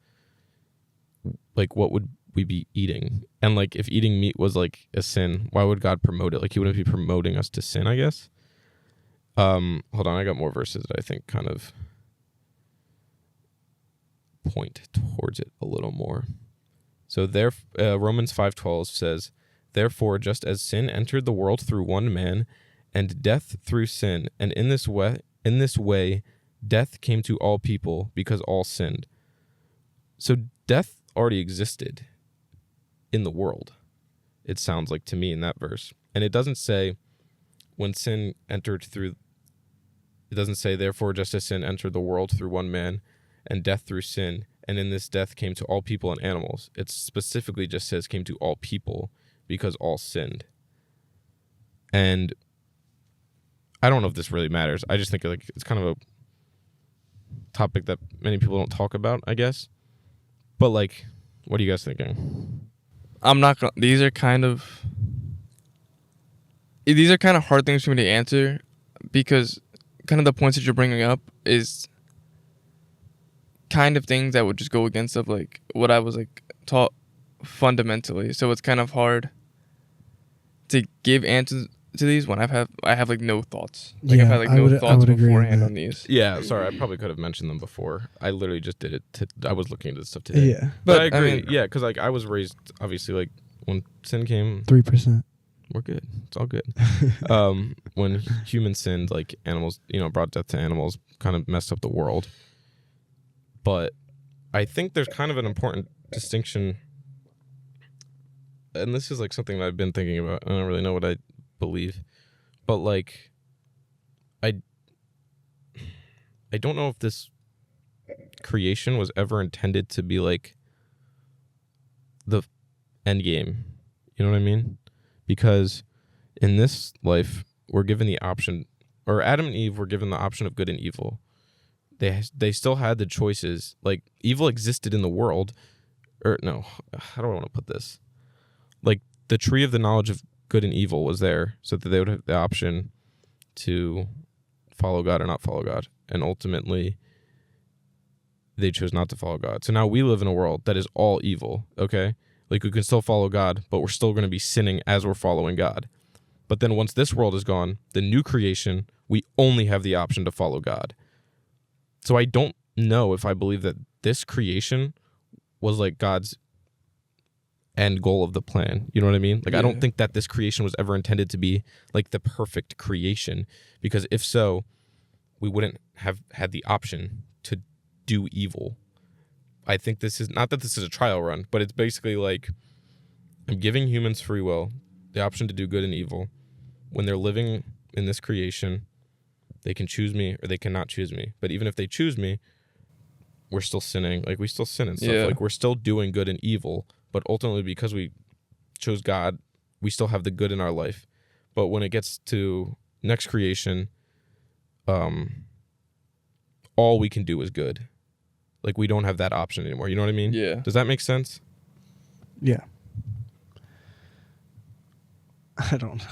like what would we be eating? And like if eating meat was like a sin, why would God promote it? Like he wouldn't be promoting us to sin, I guess. Hold on, I got more verses that I think kind of point towards it a little more. So there, Romans 5:12 says, "Therefore, just as sin entered the world through one man, and death through sin, and in this way, death came to all people because all sinned." So death already existed in the world, it sounds like to me in that verse. And it doesn't say when sin entered through, it doesn't say, "Therefore, just as sin entered the world through one man, and death through sin, and in this death came to all people and animals." It specifically just says came to all people because all sinned. And I don't know if this really matters. I just think like it's kind of a topic that many people don't talk about, I guess. But like, what are you guys thinking? I'm not gonna. These are kind of hard things for me to answer because kind of the points that you're bringing up is kind of things that would just go against of like what I was like taught fundamentally. So it's kind of hard to give answers to these when I have like no thoughts. Like I've had like no thoughts beforehand on these. Yeah, sorry, I probably could have mentioned them before. I literally just did it. I was looking into this stuff today. Yeah, But I I agree. mean- Yeah, because like I was raised obviously like when sin came, 3%. we're good. It's all good. When humans sinned, like animals, brought death to animals, kind of messed up the world. But I think there's kind of an important distinction, and this is like something that I've been thinking about. I don't really know what I believe, but like, I don't know if this creation was ever intended to be like the end game. You know what I mean? Because in this life, we're given the option, or Adam and Eve were given the option of good and evil. They still had the choices. Like evil existed in the world, or no, how do I want to put this? Like the tree of the knowledge of good and evil was there, so that they would have the option to follow God or not follow God. And ultimately, they chose not to follow God. So now we live in a world that is all evil, okay? Like, we can still follow God, but we're still going to be sinning as we're following God. But then once this world is gone, the new creation, we only have the option to follow God. So I don't know if I believe that this creation was like God's end goal of the plan. You know what I mean? Like, I don't think that this creation was ever intended to be like the perfect creation, because if so, we wouldn't have had the option to do evil. I think this is not that this is a trial run, but it's basically like I'm giving humans free will, the option to do good and evil. When they're living in this creation, they can choose me or they cannot choose me. But even if they choose me, we're still sinning. Like, we still sin and stuff. Yeah. Like, we're still doing good and evil. But ultimately, because we chose God, we still have the good in our life. But when it gets to next creation, all we can do is good. Like, we don't have that option anymore. You know what I mean? Yeah. Does that make sense? Yeah.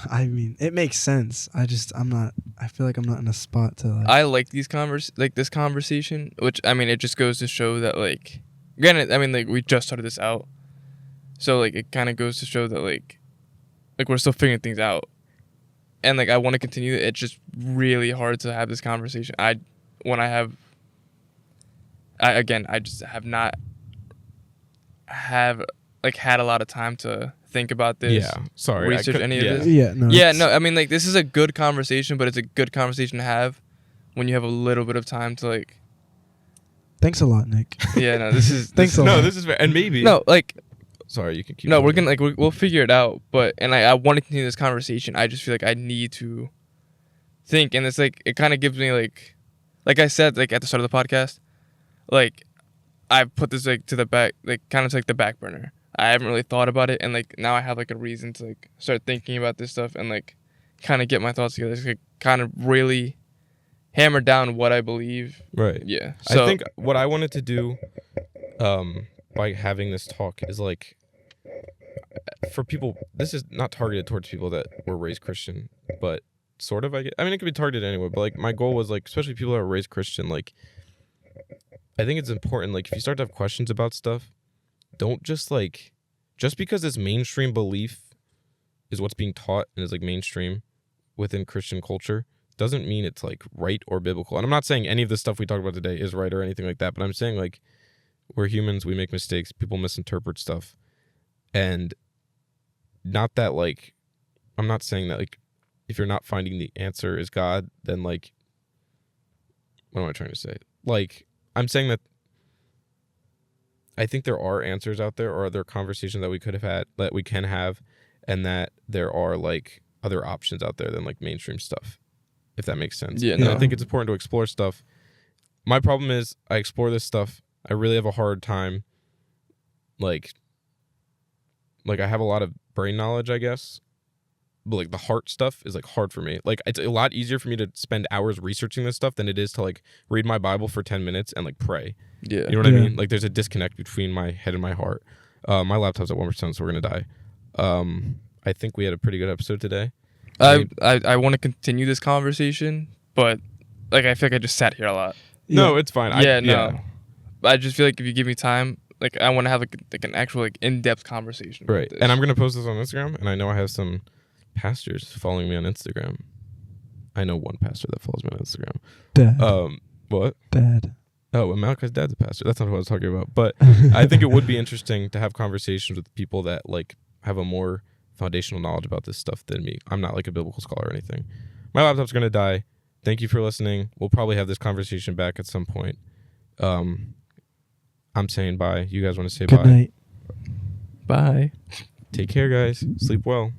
I mean, it makes sense. I feel like I'm not in a spot to like. I like this conversation, which, I mean, it just goes to show that, like, granted, I mean, like, we just started this out. So, like, it kind of goes to show that, like we're still figuring things out. And, like, I want to continue. It's just really hard to have this conversation. I just have not had a lot of time to think about this. Yeah. Sorry. Research any of this. Yeah, no. Yeah, it's- no, I mean, like, this is a good conversation, but it's a good conversation to have when you have a little bit of time to, like, Thanks a lot, Nick. yeah, no, this is Thanks a lot. No, this is fair. And maybe. no, like, Sorry, you can keep. no, we're going. gonna, like, we'll figure it out. But and I want to continue this conversation. I just feel like I need to think, and it's like it kind of gives me like I said, like at the start of the podcast, like I put this like to the back, like kind of to, like the back burner. I haven't really thought about it, and like now I have like a reason to like start thinking about this stuff and like kind of get my thoughts together. Just, like, kind of really hammer down what I believe. Right. Yeah. So I think what I wanted to do by having this talk is like, for people, this is not targeted towards people that were raised Christian, but sort of, I mean, it could be targeted anyway, but like my goal was like, especially people that are raised Christian, like, I think it's important, like, if you start to have questions about stuff, don't just because this mainstream belief is what's being taught and is like mainstream within Christian culture, doesn't mean it's like right or biblical. And I'm not saying any of the stuff we talked about today is right or anything like that, but I'm saying, like, we're humans, we make mistakes, people misinterpret stuff. And not that, like, I'm not saying that, like, if you're not finding the answer is God, then, like, what am I trying to say? Like, I'm saying that I think there are answers out there, or there are conversations that we could have had, that we can have, and that there are, like, other options out there than, like, mainstream stuff, if that makes sense. Yeah, And no. I think it's important to explore stuff. My problem is I explore this stuff, I really have a hard time, like I have a lot of brain knowledge, I guess, but like the heart stuff is like hard for me. Like, it's a lot easier for me to spend hours researching this stuff than it is to like read my Bible for 10 minutes and like pray. yeah. You know what I Yeah. mean? Like, there's a disconnect between my head and my heart. My laptop's at 1%, so we're gonna die. I think we had a pretty good episode today. I want to continue this conversation, but like I feel like I just sat here a lot. No, it's fine. No. I just feel like if you give me time, like I want to have like an actual like in-depth conversation. about Right. this. And I'm gonna post this on Instagram, and I know I have some pastors following me on Instagram. I know one pastor that follows me on Instagram. Dad. What? Dad. Oh, and Malachi's dad's a pastor. That's not what I was talking about. But I think it would be interesting to have conversations with people that like have a more foundational knowledge about this stuff than me. I'm not like a biblical scholar or anything. My laptop's gonna die. Thank you for listening. We'll probably have this conversation back at some point. I'm saying bye. You guys want to say Good bye? night. Bye. Take care, guys. Sleep well.